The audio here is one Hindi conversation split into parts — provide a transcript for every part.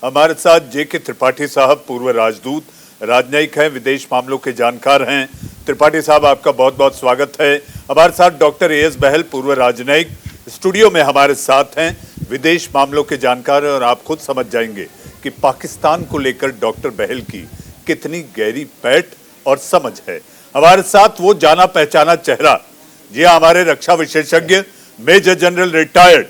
हमारे साथ जे.के. त्रिपाठी साहब पूर्व राजदूत, राजनयिक हैं, विदेश मामलों के जानकार हैं। त्रिपाठी साहब, आपका बहुत बहुत स्वागत है। हमारे साथ डॉक्टर ए.एस. बहल, पूर्व राजनयिक, स्टूडियो में हमारे साथ हैं, विदेश मामलों के जानकार हैं। और आप खुद समझ जाएंगे कि पाकिस्तान को लेकर डॉक्टर बहल की कितनी गहरी पैठ और समझ है। हमारे साथ वो जाना पहचाना चेहरा, जी हमारे रक्षा विशेषज्ञ मेजर जनरल रिटायर्ड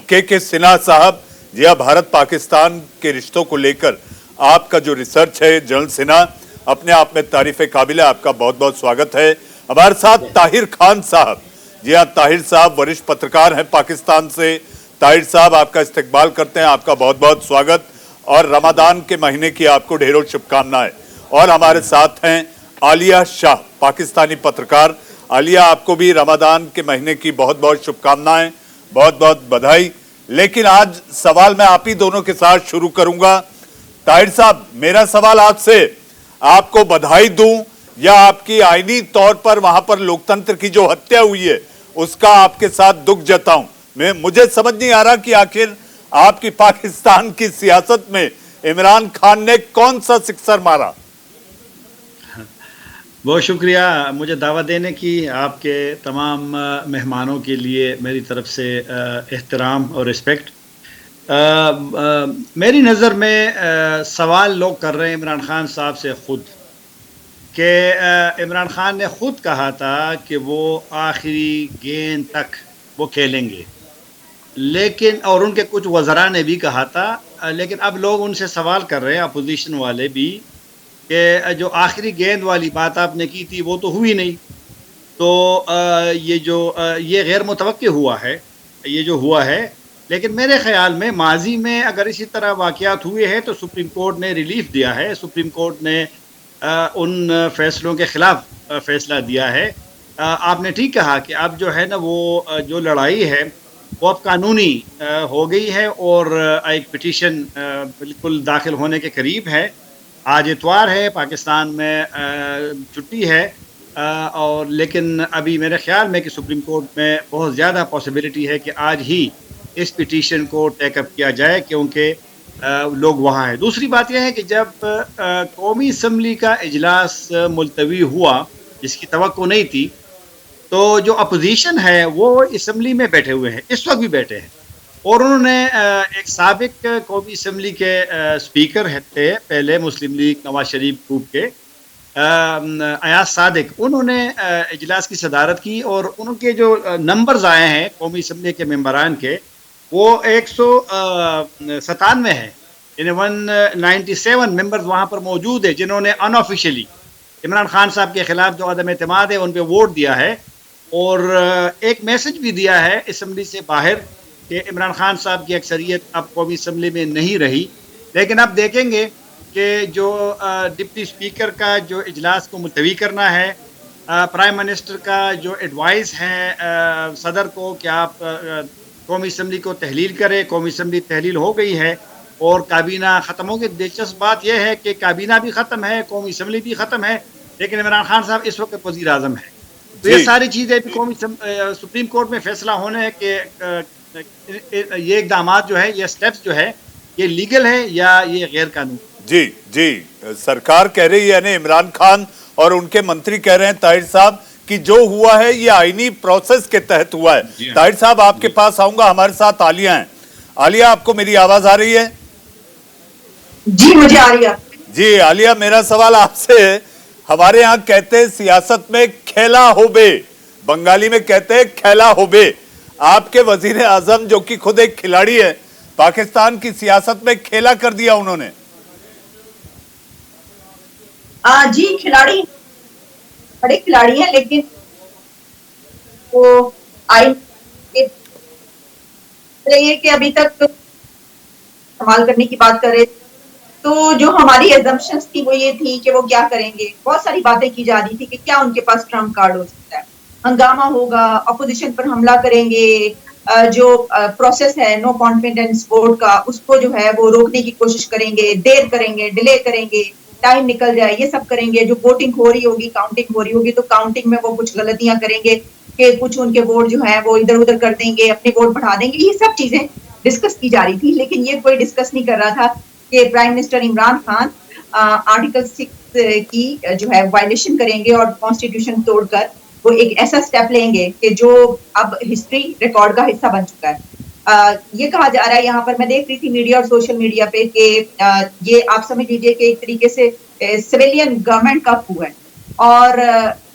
के सिन्हा साहब। जी हाँ, भारत पाकिस्तान के रिश्तों को लेकर आपका जो रिसर्च है जनरल सिन्हा, अपने आप में तारीफ काबिल है। आपका बहुत बहुत स्वागत है। हमारे साथ ताहिर खान साहब। जी हाँ, ताहिर साहब वरिष्ठ पत्रकार हैं पाकिस्तान से। ताहिर साहब, आपका इस्तकबाल करते हैं, आपका बहुत बहुत स्वागत और रमजान के महीने की आपको ढेरों शुभकामनाएं। और हमारे साथ हैं आलिया शाह, पाकिस्तानी पत्रकार। आलिया, आपको भी रमजान के महीने की बहुत बहुत शुभकामनाएं, बहुत बहुत बधाई। लेकिन आज सवाल मैं आप ही दोनों के साथ शुरू करूंगा। ताहिर साहब, मेरा सवाल आपसे, आपको बधाई दूं या आपकी आईनी तौर पर वहां पर लोकतंत्र की जो हत्या हुई है उसका आपके साथ दुख जताऊं। मुझे समझ नहीं आ रहा कि आखिर आपकी पाकिस्तान की सियासत में इमरान खान ने कौन सा सिक्सर मारा। बहुत शुक्रिया मुझे दावत देने की। आपके तमाम मेहमानों के लिए मेरी तरफ से एहतराम और रिस्पेक्ट। मेरी नज़र में सवाल लोग कर रहे हैं इमरान खान साहब से ख़ुद कि इमरान खान ने ख़ुद कहा था कि वो आखिरी गेंद तक वो खेलेंगे, लेकिन और उनके कुछ वज़रा ने भी कहा था। लेकिन अब लोग उनसे सवाल कर रहे हैं, अपोजिशन वाले भी, कि जो आखिरी गेंद वाली बात आपने की थी वो तो हुई नहीं। तो ये गैर मुतवक्की हुआ है, ये जो हुआ है। लेकिन मेरे ख़्याल में माजी में अगर इसी तरह वाक़यात हुए हैं तो सुप्रीम कोर्ट ने रिलीफ दिया है। सुप्रीम कोर्ट ने उन फैसलों के ख़िलाफ़ फ़ैसला दिया है। आपने ठीक कहा कि अब जो है ना, वो जो लड़ाई है वो अब कानूनी हो गई है और एक पिटीशन बिल्कुल दाखिल होने के करीब है। आज इतवार है, पाकिस्तान में छुट्टी है, और लेकिन अभी मेरे ख्याल में कि सुप्रीम कोर्ट में बहुत ज़्यादा पॉसिबिलिटी है कि आज ही इस पिटीशन को टेकअप किया जाए, क्योंकि लोग वहाँ हैं। दूसरी बात यह है कि जब कौमी असम्बली का इजलास मुलतवी हुआ, जिसकी तवक्को नहीं थी, तो जो अपोजिशन है वो असम्बली में बैठे हुए हैं, इस वक्त भी बैठे हैं। और उन्होंने एक साबिक कौमी असम्बली के स्पीकर थे पहले, मुस्लिम लीग नवाज शरीफ ग्रुप के अयाज सादिक, उन्होंने इजलास की सदारत की। और उनके जो नंबर्स आए हैं कौमी असम्बली के मेंबरान के, वो 197 है, यानी 197 मेंबर्स वहाँ पर मौजूद है जिन्होंने अनऑफिशियली इमरान खान साहब के खिलाफ जो अदम एतमाद है उन पर वोट दिया है। और एक मैसेज भी दिया है असम्बली से बाहर कि इमरान खान साहब की अक्सरियत अब कौमी असम्बली में नहीं रही। लेकिन अब देखेंगे कि जो डिप्टी स्पीकर का जो इजलास को मुलतवी करना है, प्राइम मिनिस्टर का जो एडवाइस है सदर को कि आप कौमी असम्बली को तहलील करें। कौमी असम्बली तहलील हो गई है और काबीना ख़त्म हो गई। दिलचस्प बात यह है कि काबीना भी ख़त्म है, कौमी असम्बली भी ख़त्म है, लेकिन इमरान खान साहब इस वक्त वज़ीर आज़म है। तो ये सारी चीज़ें भी सुप्रीम कोर्ट में फैसला होने है कि ये इक़दाम जो है, ये स्टेप्स जो है, ये लीगल है या ये गैर कानूनी। जी जी, सरकार कह रही है, यानी इमरान खान और उनके मंत्री कह रहे हैं ताहिर साहब कि जो हुआ है ये आईनी प्रोसेस के तहत हुआ है। ताहिर साहब, आपके पास आऊंगा। हमारे साथ आलिया हैं। आलिया, आपको मेरी आवाज आ रही है? जी, मुझे आ रही है। जी आलिया, मेरा सवाल आपसे, हमारे यहाँ कहते हैं सियासत में खेला होबे, बंगाली में कहते हैं खेला होबे। आपके वजीर आजम जो कि खुद एक खिलाड़ी है, पाकिस्तान की सियासत में खेला कर दिया उन्होंने। जी, खिलाड़ी, बड़े खिलाड़ी हैं, लेकिन वो ये कि अभी तक इस्तेमाल करने की बात कर रहे, तो जो हमारी एजम्पशंस थी वो ये थी कि वो क्या करेंगे। बहुत सारी बातें की जा रही थी कि क्या उनके पास ट्रम्प कार्ड हो सकता है, हंगामा होगा, अपोजिशन पर हमला करेंगे, जो प्रोसेस है नो कॉन्फिडेंस वोट का, उसको जो है वो रोकने की कोशिश करेंगे, देर करेंगे, डिले करेंगे, टाइम निकल जाए, ये सब करेंगे। जो वोटिंग हो रही होगी, काउंटिंग हो रही होगी, तो काउंटिंग में वो कुछ गलतियां करेंगे कि कुछ उनके वोट जो है वो इधर उधर कर देंगे, अपने वोट बढ़ा देंगे। ये सब चीजें डिस्कस की जा रही थी, लेकिन ये कोई डिस्कस नहीं कर रहा था कि prime minister Imran Khan article 6 की जो है वायलेशन करेंगे और कॉन्स्टिट्यूशन तोड़कर वो एक ऐसा स्टेप लेंगे कि जो अब हिस्ट्री रिकॉर्ड का हिस्सा बन चुका है। ये कहा जा रहा है, यहाँ पर मैं देख रही थी मीडिया और सोशल मीडिया पे कि ये आप समझ लीजिए कि एक तरीके से सिविलियन गवर्नमेंट का coup है और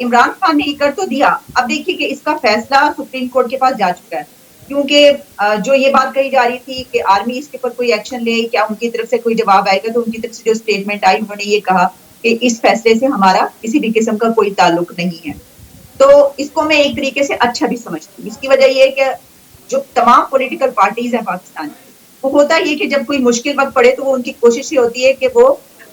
इमरान खान ने ये कर तो दिया। अब देखिए कि इसका फैसला सुप्रीम कोर्ट के पास जा चुका है, क्योंकि जो ये बात कही जा रही थी कि आर्मी इसके ऊपर कोई एक्शन ले, क्या उनकी तरफ से कोई जवाब आएगा, तो उनकी तरफ से जो स्टेटमेंट आई उन्होंने ये कहा कि इस फैसले से हमारा किसी भी किस्म का कोई ताल्लुक नहीं है। तो इसको मैं एक तरीके से अच्छा भी समझती हूँ। इसकी वजह ये है कि जो तमाम पॉलिटिकल पार्टीज हैं पाकिस्तान की, वो होता ये कि जब कोई मुश्किल वक्त पड़े तो वो उनकी कोशिश ये होती है कि वो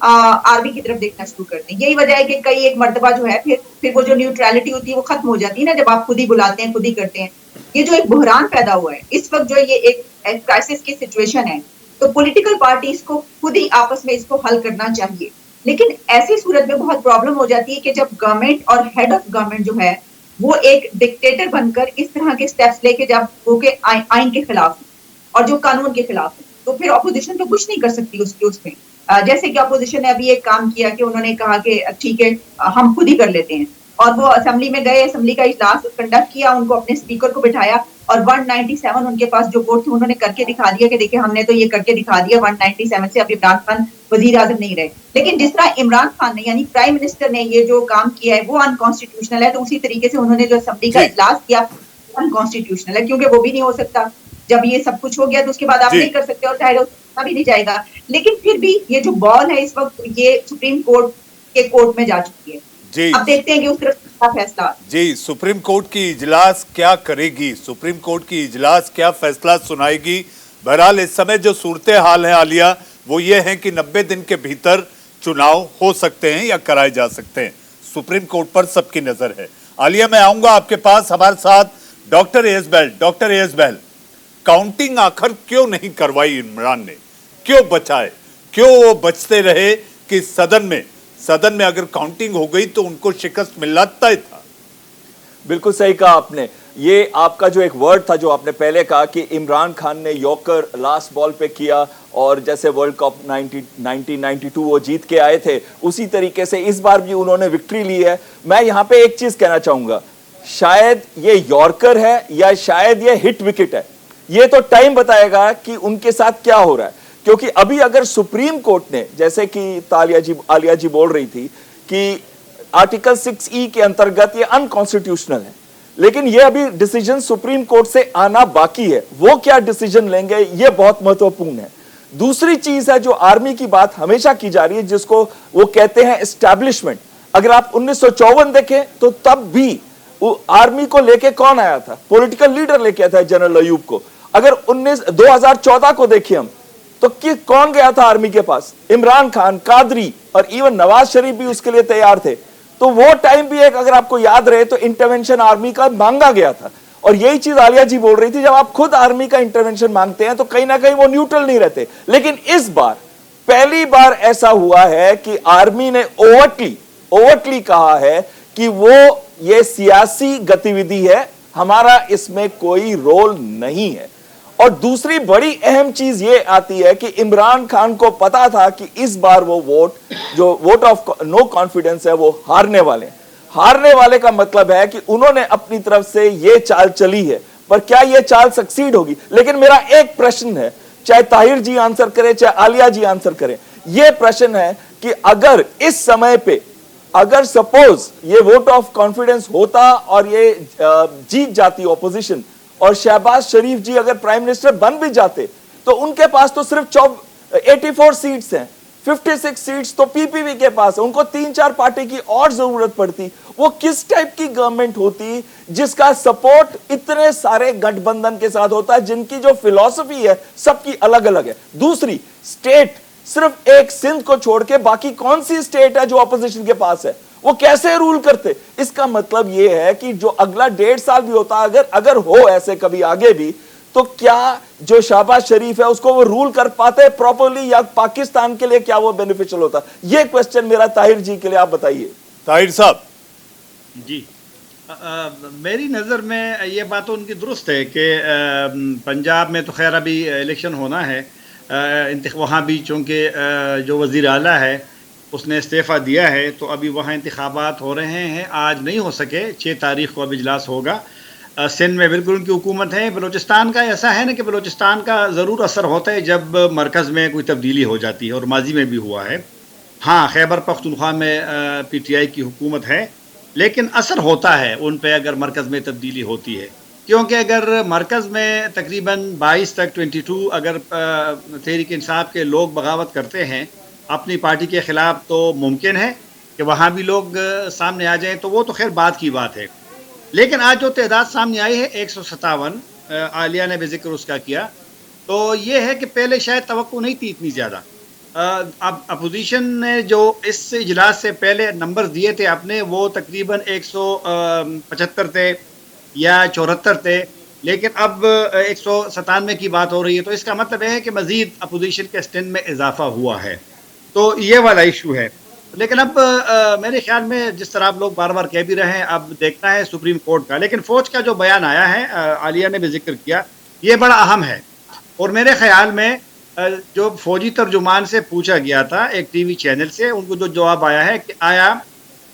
आर्मी की तरफ देखना शुरू करते हैं। यही वजह है कि कई एक मर्तबा जो है फिर वो जो न्यूट्रलिटी होती है वो खत्म हो जाती है ना, जब आप खुद ही बुलाते हैं, खुद ही करते हैं। ये जो एक बहरान पैदा हुआ है इस वक्त, जो ये एक क्राइसिस की सिचुएशन है, तो पॉलिटिकल पार्टीज को खुद ही आपस में इसको हल करना चाहिए। लेकिन ऐसी सूरत में बहुत प्रॉब्लम हो जाती है कि जब गवर्नमेंट और हेड ऑफ गवर्नमेंट जो है वो एक डिक्टेटर बनकर इस तरह के स्टेप्स लेके जब वो के आइन के खिलाफ और जो कानून के खिलाफ है, तो फिर ऑपोजिशन तो कुछ नहीं कर सकती उसमें। जैसे कि ऑपोजिशन ने अभी एक काम किया कि उन्होंने कहा कि ठीक है हम खुद ही कर लेते हैं, और वो असेंबली में गए, असेंबली का इजलास कंडक्ट किया, उनको अपने स्पीकर को बिठाया और 197 उनके पास जो वोट थे उन्होंने करके दिखा दिया कि देखिए हमने तो ये करके दिखा दिया। 197 से अब इमरान खान वजीर आजम नहीं रहे। लेकिन जिस तरह इमरान खान ने यानी प्राइम मिनिस्टर ने ये जो काम किया है वो अनकॉन्स्टिट्यूशनल है, तो उसी तरीके से उन्होंने जो असेंबली का जी इजलास किया अनकॉन्स्टिट्यूशनल है, क्योंकि वो भी नहीं हो सकता। जब ये सब कुछ हो गया तो उसके बाद आप जी नहीं कर सकते और चाहे उसका भी नहीं जाएगा। लेकिन फिर भी ये जो बॉल है इस वक्त ये सुप्रीम कोर्ट के कोर्ट में जा चुकी है। जी अब देखते हैं कि उस तरफ का फैसला। जी सुप्रीम कोर्ट की इजलास क्या करेगी, सुप्रीम कोर्ट की इजलास क्या फैसला सुनाएगी। बहरहाल इस समय जो सूरत हाल है आलिया, वो ये है कि 90 दिन के भीतर चुनाव हो सकते हैं या कराए जा सकते हैं। सुप्रीम कोर्ट पर सबकी नजर है। आलिया, मैं आऊंगा आपके पास। हमारे साथ डॉक्टर एएस बहल। डॉक्टर एएस बहल, काउंटिंग आखिर क्यों नहीं करवाई इमरान ने, क्यों बचाए, क्यों वो बचते रहे कि सदन में अगर काउंटिंग हो गई तो उनको शिकस्त मिलना तय था। बिल्कुल सही कहा आपने। ये आपका जो एक वर्ड था जो आपने पहले कहा कि इमरान खान ने यॉर्कर लास्ट बॉल पे किया और जैसे वर्ल्ड कप 1992 वो जीत के आए थे, उसी तरीके से इस बार भी उन्होंने विक्ट्री ली है। मैं यहाँ पे एक चीज कहना चाहूंगा, शायद ये यॉर्कर है या शायद ये हिट विकेट है, ये तो टाइम बताएगा कि उनके साथ क्या हो रहा है। क्योंकि अभी अगर सुप्रीम कोर्ट ने, जैसे कि आलिया जी बोल रही थी कि आर्टिकल 6E के अंतर्गत ये अनकॉन्स्टिट्यूशनल है, लेकिन ये अभी डिसीजन सुप्रीम कोर्ट से आना बाकी है। वो क्या डिसीजन लेंगे ये बहुत महत्वपूर्ण है। दूसरी चीज है जो आर्मी की बात हमेशा की जा रही है, जिसको वो कहते हैं एस्टैब्लिशमेंट। अगर आप 1954 देखें तो तब भी आर्मी को लेके कौन आया था? पॉलिटिकल लीडर लेके आया था, जनरल अयूब को। अगर 2014 को देखें हम तो कौन गया था आर्मी के पास? इमरान खान, कादरी और इवन नवाज शरीफ भी उसके लिए तैयार थे। तो वो टाइम भी एक, अगर आपको याद रहे, तो इंटरवेंशन आर्मी का मांगा गया था। और यही चीज आलिया जी बोल रही थी, जब आप खुद आर्मी का इंटरवेंशन मांगते हैं तो कहीं ना कहीं वो न्यूट्रल नहीं रहते। लेकिन इस बार पहली बार ऐसा हुआ है कि आर्मी ने ओवरटली कहा है कि वो ये सियासी गतिविधि है, हमारा इसमें कोई रोल नहीं है। और दूसरी बड़ी अहम चीज ये आती है कि इमरान खान को पता था कि इस बार वो वोट ऑफ नो कॉन्फिडेंस है, वो हारने वाले हैं। हारने वाले का मतलब है कि उन्होंने अपनी तरफ से ये चाल चली है, पर क्या ये चाल सक्सीड होगी? लेकिन मेरा एक प्रश्न है, चाहे ताहिर जी आंसर करें चाहे आलिया जी आंसर करें, यह प्रश्न है कि अगर इस समय पे अगर सपोज ये वोट ऑफ कॉन्फिडेंस होता और ये जीत जाती ऑपोजिशन और शहबाज शरीफ जी अगर प्राइम मिनिस्टर बन भी जाते, तो उनके पास तो सिर्फ 84 सीट्स हैं, 56 सीट्स तो पीपीपी के पास है। उनको 3-4 पार्टी की और जरूरत पड़ती। वो किस टाइप की गवर्नमेंट होती जिसका सपोर्ट इतने सारे गठबंधन के साथ होता है, जिनकी जो फिलॉसफी है सबकी अलग अलग है। दूसरी स्टेट, सिर्फ एक सिंध को छोड़ के बाकी कौन सी स्टेट है जो ऑपोजिशन के पास है? वो कैसे रूल करते? इसका मतलब यह है कि जो अगला 1.5 साल भी होता, अगर हो ऐसे कभी आगे भी, तो क्या जो शहबाज शरीफ है उसको वो रूल कर पाते प्रॉपर्ली, या पाकिस्तान के लिए क्या वो बेनिफिशियल होता? ये क्वेश्चन मेरा ताहिर जी के लिए, आप बताइए। ताहिर साहब जी, मेरी नज़र में ये बात तो उनकी दुरुस्त है कि पंजाब में तो खैर अभी इलेक्शन होना है, वहाँ भी चूँकि जो वज़ीर आला है उसने इस्तीफ़ा दिया है, तो अभी वहाँ इंतखाबात हो रहे हैं। आज नहीं हो सके, 6 तारीख़ को अब इजलास होगा। सिंध में बिल्कुल उनकी हुकूमत है। बलूचिस्तान का ऐसा है ना कि बलूचिस्तान का ज़रूर असर होता है जब मरकज़ में कोई तब्दीली हो जाती है, और माजी में भी हुआ है। हाँ, खैबर पख्तूनख्वा में पीटीआई की हुकूमत है, लेकिन असर होता है उन पे अगर मरकज़ में तब्दीली होती है, क्योंकि अगर मरकज़ में तकरीबन 22 तक 22 अगर तहरीक इंसाफ के लोग बगावत करते हैं अपनी पार्टी के ख़िलाफ़, तो मुमकिन है कि वहाँ भी लोग सामने आ जाएँ, तो वो तो ख़ैर बाद की बात है। लेकिन आज जो तादाद सामने आई है 157, आलिया ने भी ज़िक्र उसका किया, तो ये है कि पहले शायद तवक्को नहीं थी इतनी ज़्यादा। अब अपोजिशन ने जो इस इजलास से पहले नंबर दिए थे अपने, वो तकरीबन 175 थे या 74 थे, लेकिन अब 197 की बात हो रही है, तो इसका मतलब है कि मज़ीद अपोजिशन के स्टैंड में इजाफा हुआ है। तो ये वाला इशू है। लेकिन अब मेरे ख्याल में जिस तरह आप लोग बार-बार कह भी रहे हैं, अब देखना है सुप्रीम कोर्ट का। लेकिन फ़ौज का जो बयान आया है, आलिया ने भी ज़िक्र किया, ये बड़ा अहम है। और मेरे ख्याल में जो फ़ौजी तर्जुमान से पूछा गया था एक टीवी चैनल से, उनको जो जवाब आया है कि आया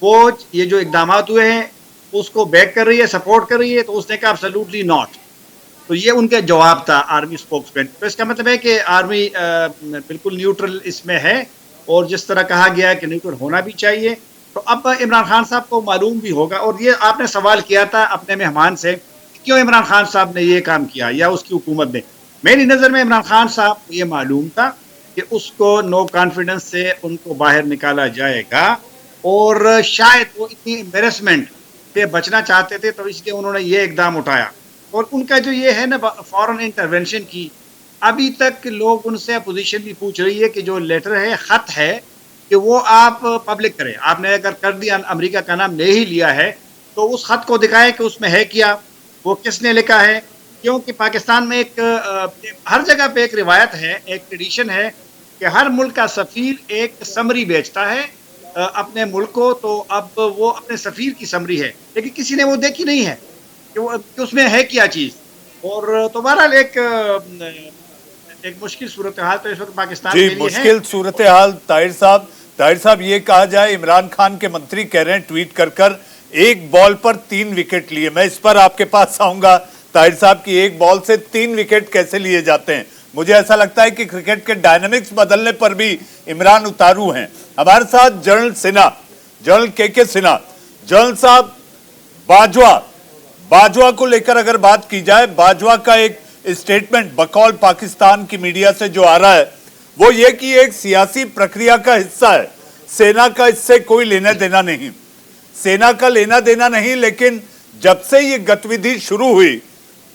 फ़ौज ये जो इक़दामात हुए हैं उसको बैक कर रही है, सपोर्ट कर रही है, तो उसने कहा एब्सोल्यूटली नॉट। तो ये उनका जवाब था आर्मी स्पोक्समैन। तो इसका मतलब है कि आर्मी बिल्कुल न्यूट्रल इसमें है, और जिस तरह कहा गया है कि न्यूट्रल होना भी चाहिए। तो अब इमरान खान साहब को मालूम भी होगा, और ये आपने सवाल किया था अपने मेहमान से कि क्यों इमरान खान साहब ने ये काम किया या उसकी हुकूमत ने। मेरी नज़र में इमरान खान साहब को ये मालूम था कि उसको नो कॉन्फिडेंस से उनको बाहर निकाला जाएगा, और शायद वो इतनी एम्बेरसमेंट से बचना चाहते थे, तो इसलिए उन्होंने ये इकदाम उठाया। और उनका जो ये है ना फॉरेन इंटरवेंशन की, अभी तक लोग उनसे अपोजिशन भी पूछ रही है कि जो लेटर है, ख़त है, कि वो आप पब्लिक करें। आपने अगर कर दिया, अमेरिका का नाम ले ही लिया है, तो उस ख़त को दिखाएं कि उसमें है क्या, वो किसने लिखा है। क्योंकि पाकिस्तान में हर जगह पे एक रिवायत है, एक ट्रेडिशन है कि हर मुल्क का सफ़ीर एक समरी भेजता है अपने मुल्क को। तो अब वो अपने सफ़ीर की समरी है, लेकिन किसी ने वो देखी नहीं है कि उसमें है क्या चीज़। और तो बहरहाल एक मुश्किल सूरत हाल तो इस वक्त पाकिस्तान के जी, लिए मुश्किल सूरत हाल। ताहिर साहब, ये कहा जाए इमरान खान के मंत्री कह रहे हैं ट्वीट कर एक बॉल पर 3 विकेट लिए। मैं इस पर आपके पास आऊंगा ताहिर साहब की एक बॉल से 3 विकेट कैसे लिए जाते हैं। मुझे ऐसा लगता है कि क्रिकेट के डायनामिक्स बदलने पर भी इमरान उतारू हैं। हमारे साथ जनरल सिन्हा, जनरल के सिन्हा। जनरल साहब, बाजवा को लेकर अगर बात की जाए, बाजवा का एक स्टेटमेंट बकौल पाकिस्तान की मीडिया से जो आ रहा है, वो ये कि एक सियासी प्रक्रिया का हिस्सा है, सेना का इससे कोई लेना देना नहीं, सेना का लेना देना नहीं। लेकिन जब से ये गतिविधि शुरू हुई,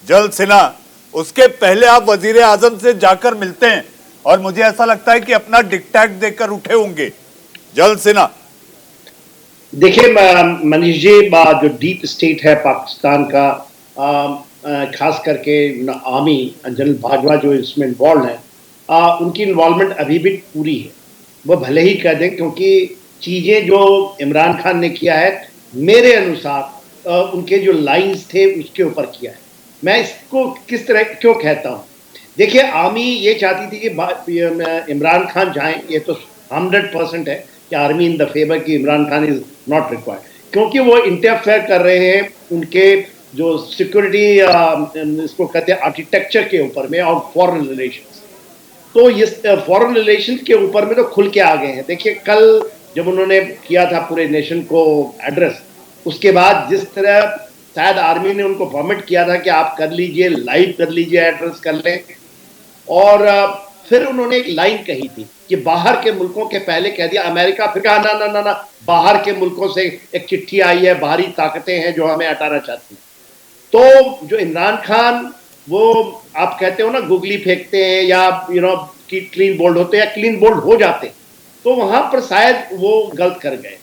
जनरल सिन्हा, उसके पहले आप वजीर आजम से जाकर मिलते हैं, और मुझे ऐसा लगता है कि अपना डिक्टेट देकर उठे होंगे। जनरल सिन्हा, देखिए मनीष जी, जो डीप स्टेट है पाकिस्तान का, खास करके आर्मी, जनरल बाजवा जो इसमें इन्वॉल्व है, उनकी इन्वॉल्वमेंट अभी भी पूरी है। वो भले ही कह दें, क्योंकि चीज़ें जो इमरान खान ने किया है, मेरे अनुसार उनके जो लाइंस थे उसके ऊपर किया है। मैं इसको किस तरह क्यों कहता हूँ, देखिए आर्मी ये चाहती थी कि इमरान खान जाएं, ये तो 100% है कि आर्मी इन द फेवर की Imran Khan is not required, क्योंकि वो इंटरफेयर कर रहे हैं उनके जो सिक्योरिटी इसको कहते हैं आर्किटेक्चर के ऊपर में, और फॉरेन रिलेशंस। तो इस फॉरेन रिलेशंस के ऊपर में तो खुल के आ गए हैं। देखिए कल जब उन्होंने किया था पूरे नेशन को एड्रेस, उसके बाद जिस तरह शायद आर्मी ने उनको परमिट किया था कि आप कर लीजिए, लाइव कर लीजिए, एड्रेस कर लें, और फिर उन्होंने एक लाइन कही थी कि बाहर के मुल्कों के पहले कह दिया अमेरिका, फिर कहा ना ना ना ना, बाहर के मुल्कों से एक चिट्ठी आई है, बाहरी ताकतें हैं जो हमें हटाना चाहती हैं। तो जो इमरान खान, वो आप कहते हो ना गुगली फेंकते हैं या कि क्लीन बोल्ड होते हैं या क्लीन बोल्ड हो जाते हैं, तो वहां पर शायद वो गलत कर गए।